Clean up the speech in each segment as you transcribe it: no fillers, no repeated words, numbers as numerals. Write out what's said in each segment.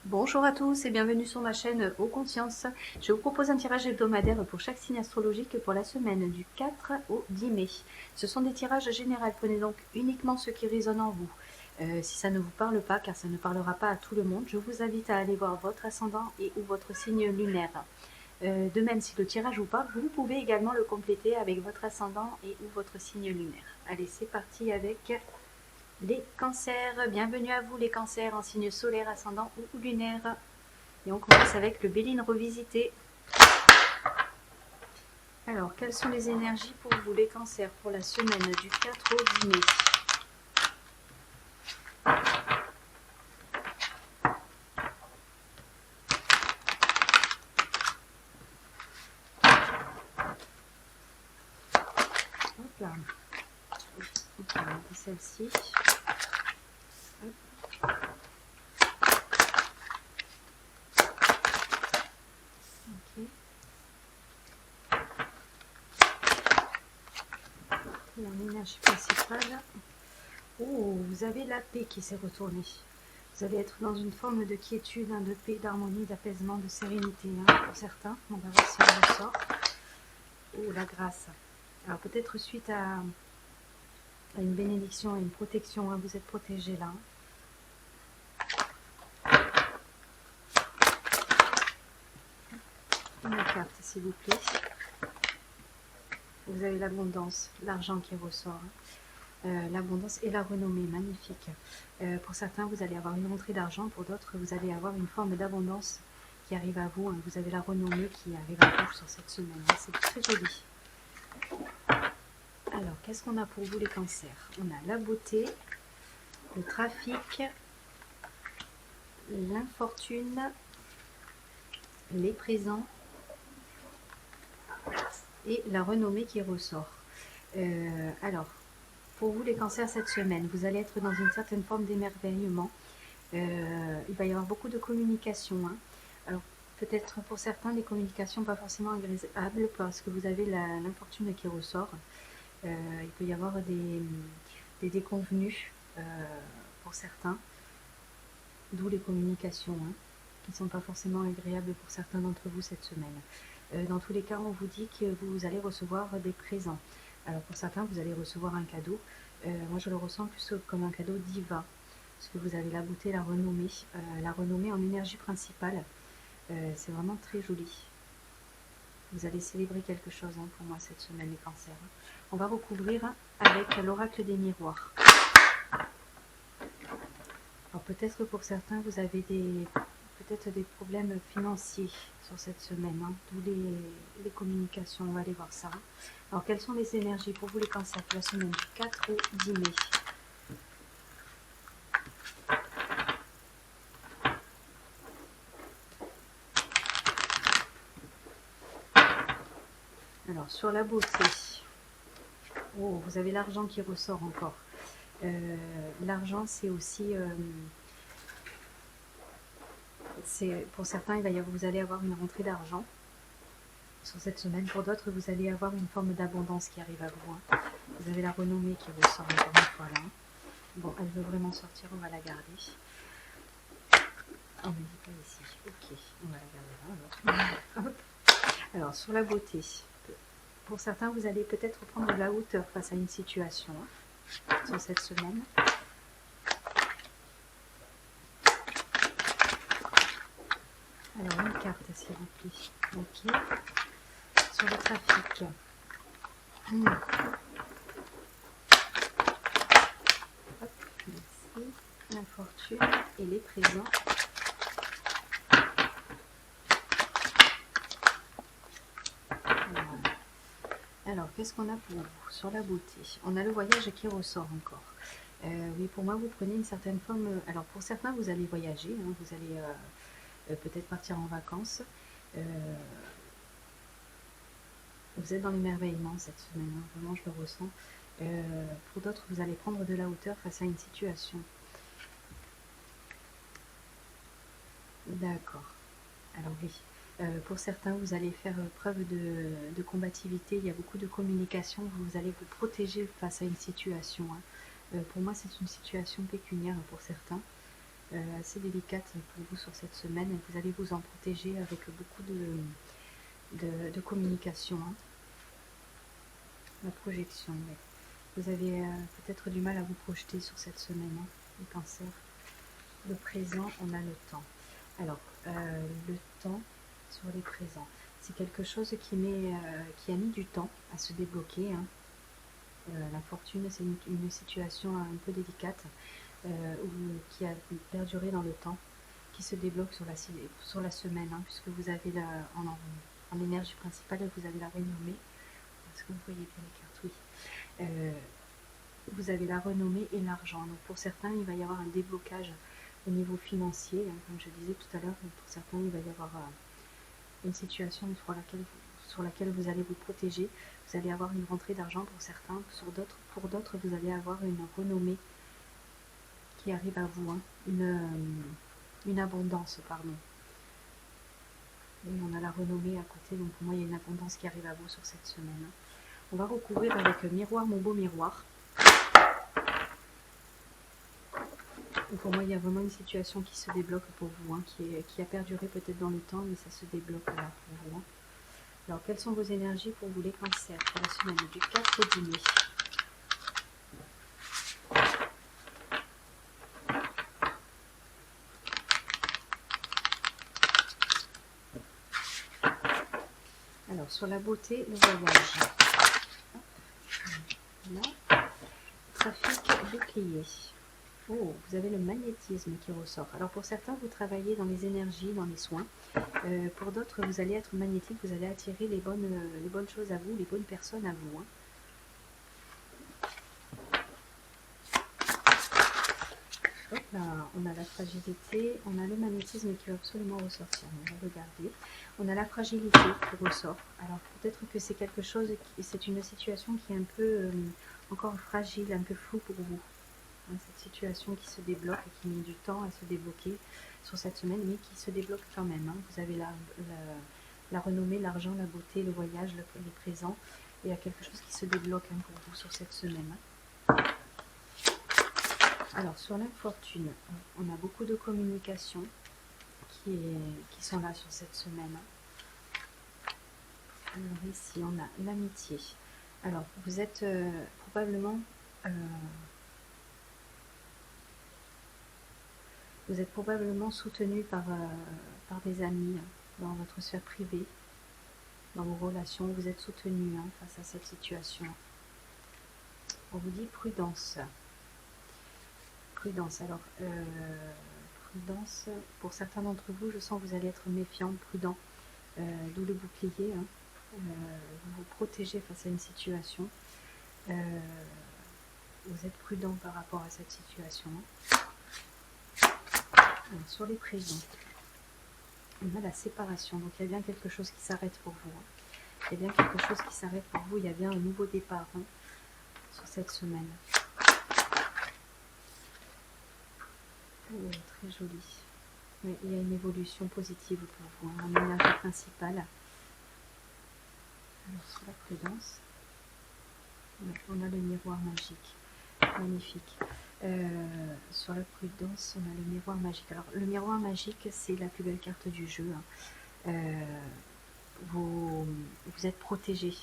Bonjour à tous et bienvenue sur ma chaîne Eau Conscience. Je vous propose un tirage hebdomadaire pour chaque signe astrologique pour la semaine du 4 au 10 mai. Ce sont des tirages généraux, prenez donc uniquement ce qui résonne en vous. Si ça ne vous parle pas, car ça ne parlera pas à tout le monde, je vous invite à aller voir votre ascendant et ou votre signe lunaire. De même, si le tirage vous parle, vous pouvez également le compléter avec votre ascendant et ou votre signe lunaire. Allez, c'est parti avec les cancers. Bienvenue à vous les cancers en signe solaire, ascendant ou lunaire. Et on commence avec le Béline revisité. Alors, quelles sont les énergies pour vous les cancers pour la semaine du 4 au 10 mai? Hop là. On va regarder celle-ci. Ok. L'énergie principale. Oh, vous avez la paix qui s'est retournée. Vous allez être dans une forme de quiétude, de paix, d'harmonie, d'apaisement, de sérénité, pour certains. On va voir si on ressort. Oh, la grâce. Alors peut-être suite à une bénédiction et une protection, vous êtes protégé là. Une carte s'il vous plaît. Vous avez l'abondance, l'argent qui ressort. L'abondance et la renommée, magnifique. Pour certains, vous allez avoir une rentrée d'argent. Pour d'autres, vous allez avoir une forme d'abondance qui arrive à vous. Vous avez la renommée qui arrive à vous sur cette semaine. C'est très joli. Alors, qu'est-ce qu'on a pour vous les cancers? On a la beauté, le trafic, l'infortune, les présents et la renommée qui ressort. Alors, pour vous les cancers cette semaine, vous allez être dans une certaine forme d'émerveillement. Il va y avoir beaucoup de communication. Alors, peut-être pour certains, des communications pas forcément agréables parce que vous avez l'infortune qui ressort. Il peut y avoir des déconvenus pour certains, d'où les communications qui ne sont pas forcément agréables pour certains d'entre vous cette semaine. Dans tous les cas, on vous dit que vous allez recevoir des présents. Alors pour certains, vous allez recevoir un cadeau. Moi, je le ressens plus comme un cadeau diva, parce que vous avez la beauté, la renommée en énergie principale. C'est vraiment très joli. Vous allez célébrer quelque chose pour moi cette semaine, les cancers. On va recouvrir avec l'oracle des miroirs. Alors peut-être pour certains, vous avez peut-être des problèmes financiers sur cette semaine, d'où les communications, on va aller voir ça. Alors quelles sont les énergies pour vous les cancers pour la semaine du 4 au 10 mai? Alors sur la beauté, oh, vous avez l'argent qui ressort encore. L'argent c'est aussi... pour certains, vous allez avoir une rentrée d'argent sur cette semaine. Pour d'autres, vous allez avoir une forme d'abondance qui arrive à vous. Vous avez la renommée qui ressort encore une fois là. Bon, elle veut vraiment sortir, on va la garder. On ne dit pas ici. Ok, on va la garder là alors. Alors, sur la beauté, pour certains, vous allez peut-être prendre de la hauteur face à une situation sur cette semaine. Alors, une carte, s'il vous plaît. Ok. Sur le trafic. Hop, merci. L'infortune et les présents. Alors, qu'est-ce qu'on a pour vous sur la beauté? On a le voyage qui ressort encore. Oui, pour moi, vous prenez une certaine forme... Alors, pour certains, vous allez voyager. Vous allez peut-être partir en vacances. Vous êtes dans l'émerveillement cette semaine. Vraiment, je le ressens. Pour d'autres, vous allez prendre de la hauteur face à une situation. D'accord. Alors oui. Pour certains, vous allez faire preuve de combativité. Il y a beaucoup de communication. Vous allez vous protéger face à une situation. Pour moi, c'est une situation pécuniaire pour certains. assez délicate pour vous sur cette semaine. Vous allez vous en protéger avec beaucoup de communication. Hein. La projection, oui. Vous avez peut-être du mal à vous projeter sur cette semaine, hein, les cancers. Le présent, on a le temps. Alors, le temps sur les présents, c'est quelque chose qui a mis du temps à se débloquer. Hein. La fortune, c'est une situation un peu délicate qui a perduré dans le temps, qui se débloque sur la semaine, hein, puisque vous avez en énergie principale, vous avez la renommée. Est-ce que vous voyez bien les cartes? Oui. Vous avez la renommée et l'argent. Donc pour certains, il va y avoir un déblocage au niveau financier. Hein, comme je disais tout à l'heure, pour certains, il va y avoir une situation sur laquelle vous allez vous protéger. Vous allez avoir une rentrée d'argent pour certains. Pour d'autres, vous allez avoir une renommée qui arrive à vous. Hein, une abondance, pardon. Et on a la renommée à côté, donc pour moi, il y a une abondance qui arrive à vous sur cette semaine. Hein. On va recouvrir avec miroir, mon beau miroir. Pour moi, il y a vraiment une situation qui se débloque pour vous, hein, qui a perduré peut-être dans le temps, mais ça se débloque là pour vous. Hein. Alors, quelles sont vos énergies pour vous les cancers pour la semaine du 4 au 10 mai? Alors, sur la beauté, le voyage. Là, trafic, bouclier. Oh, vous avez le magnétisme qui ressort. Alors pour certains, vous travaillez dans les énergies, dans les soins. Pour d'autres, vous allez être magnétique, vous allez attirer les bonnes choses à vous, les bonnes personnes à vous. Hein. Hop là, on a la fragilité, on a le magnétisme qui va absolument ressortir. On va regarder. On a la fragilité qui ressort. Alors peut-être que c'est quelque chose, c'est une situation qui est un peu encore fragile, un peu floue pour vous. Cette situation qui se débloque et qui met du temps à se débloquer sur cette semaine, mais qui se débloque quand même. Hein. Vous avez la renommée, l'argent, la beauté, le voyage, les présents. Il y a quelque chose qui se débloque hein, pour vous sur cette semaine. Hein. Alors, sur l'infortune, on a beaucoup de communications qui sont là sur cette semaine. Alors ici, on a l'amitié. Alors, vous êtes probablement... Vous êtes probablement soutenu par des amis dans votre sphère privée, dans vos relations. Vous êtes soutenu hein, face à cette situation. On vous dit prudence. Prudence. Alors, prudence, pour certains d'entre vous, je sens que vous allez être méfiant, prudent. D'où le bouclier. Hein. Vous vous protégez face à une situation. Vous êtes prudent par rapport à cette situation. Alors, sur les présents, on a la séparation. Donc, il y a bien quelque chose qui s'arrête pour vous. Hein. Il y a bien quelque chose qui s'arrête pour vous. Il y a bien un nouveau départ hein, sur cette semaine. Oh, très joli. Mais il y a une évolution positive pour vous. Hein, en énergie principale. Alors, sur la prudence, on a le miroir magique. Magnifique. Sur la prudence, on a le miroir magique. Alors, le miroir magique, c'est la plus belle carte du jeu. Hein. Vous êtes protégé.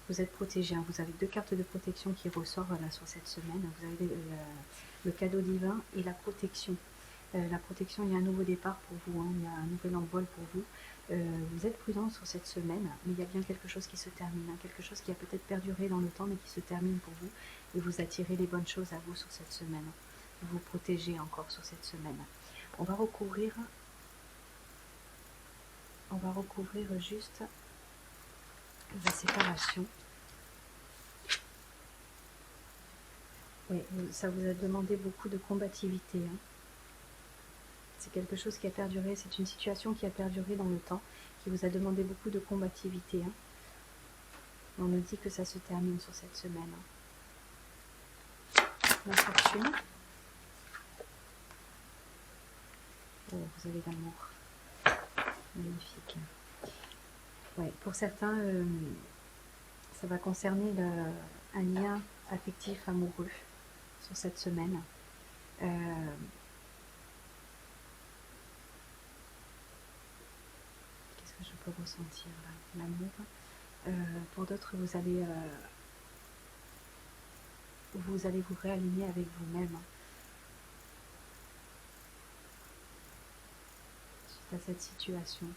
Vous êtes protégé. Hein. Vous avez deux cartes de protection qui ressortent là, sur cette semaine. Vous avez le cadeau divin et la protection. La protection, il y a un nouveau départ pour vous. Hein. Il y a un nouvel envol pour vous. Vous êtes prudent sur cette semaine, mais il y a bien quelque chose qui se termine. Hein. Quelque chose qui a peut-être perduré dans le temps, mais qui se termine pour vous. Et vous attirez les bonnes choses à vous sur cette semaine. Vous vous protégez encore sur cette semaine. On va recouvrir juste la séparation. Oui, ça vous a demandé beaucoup de combativité. Hein. C'est quelque chose qui a perduré, c'est une situation qui a perduré dans le temps, qui vous a demandé beaucoup de combativité. Hein. On nous dit que ça se termine sur cette semaine. Hein. La fortune. Oh, vous avez l'amour. Magnifique. Ouais, pour certains, ça va concerner un lien affectif amoureux sur cette semaine. peut ressentir l'amour. Pour d'autres, vous allez vous réaligner avec vous-même suite à cette situation.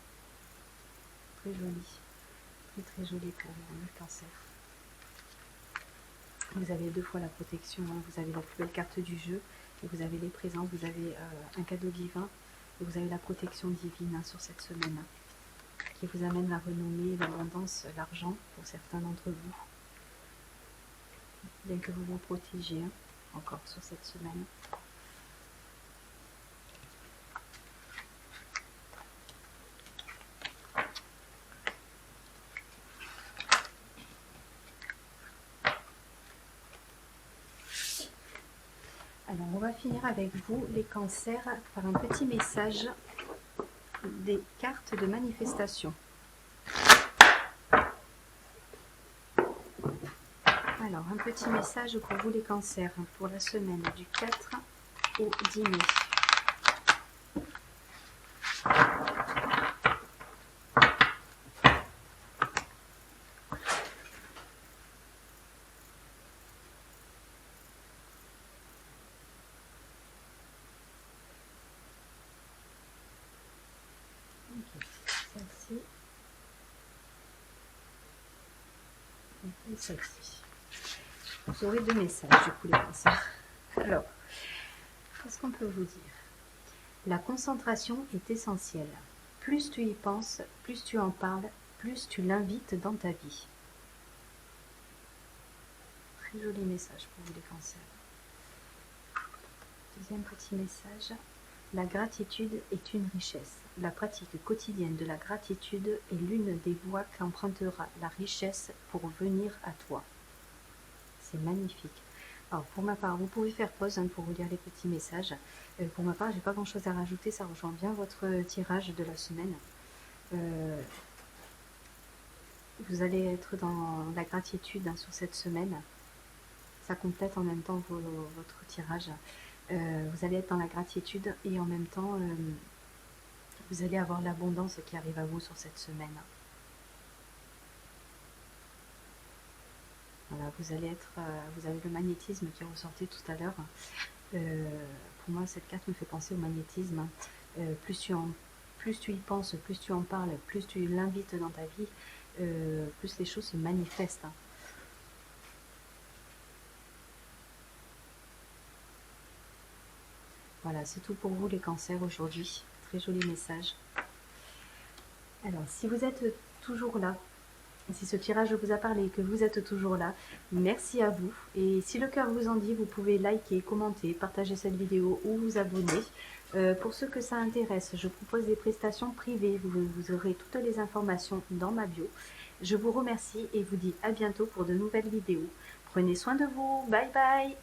Très jolie, très jolie pour vous, le Cancer. Vous avez 2 fois la protection, hein. Vous avez la plus belle carte du jeu, et vous avez les présents, vous avez un cadeau divin, et vous avez la protection divine, hein, sur cette semaine, hein, qui vous amène la renommée, l'abondance, l'argent pour certains d'entre vous. Bien que vous vous protégiez, hein, encore sur cette semaine. Alors, on va finir avec vous, les cancers, par un petit message des cartes de manifestation. Alors, un petit message pour vous, les cancers, pour la semaine du 4 au 10 mai. Celle-ci et celle-ci. Vous aurez 2 messages du coup, les cancers. Alors, qu'est-ce qu'on peut vous dire? La concentration est essentielle. Plus tu y penses, plus tu en parles, plus tu l'invites dans ta vie. Très joli message pour vous, les cancers. Deuxième petit message. La gratitude est une richesse. La pratique quotidienne de la gratitude est l'une des voies qu'empruntera la richesse pour venir à toi. C'est magnifique. Alors, pour ma part, vous pouvez faire pause, hein, pour vous lire les petits messages. Pour ma part, j'ai pas grand chose à rajouter, ça rejoint bien votre tirage de la semaine. Vous allez être dans la gratitude, hein, sur cette semaine. Ça complète en même temps votre tirage. Vous allez être dans la gratitude et en même temps, vous allez avoir l'abondance qui arrive à vous sur cette semaine. Voilà, vous avez le magnétisme qui ressortait tout à l'heure. Pour moi, cette carte me fait penser au magnétisme. Plus tu y penses, plus tu en parles, plus tu l'invites dans ta vie, plus les choses se manifestent. Voilà, c'est tout pour vous, les cancers, aujourd'hui. Très joli message. Alors, si vous êtes toujours là, si ce tirage vous a parlé et que vous êtes toujours là, merci à vous. Et si le cœur vous en dit, vous pouvez liker, commenter, partager cette vidéo ou vous abonner. Pour ceux que ça intéresse, je propose des prestations privées. Vous aurez toutes les informations dans ma bio. Je vous remercie et vous dis à bientôt pour de nouvelles vidéos. Prenez soin de vous. Bye bye.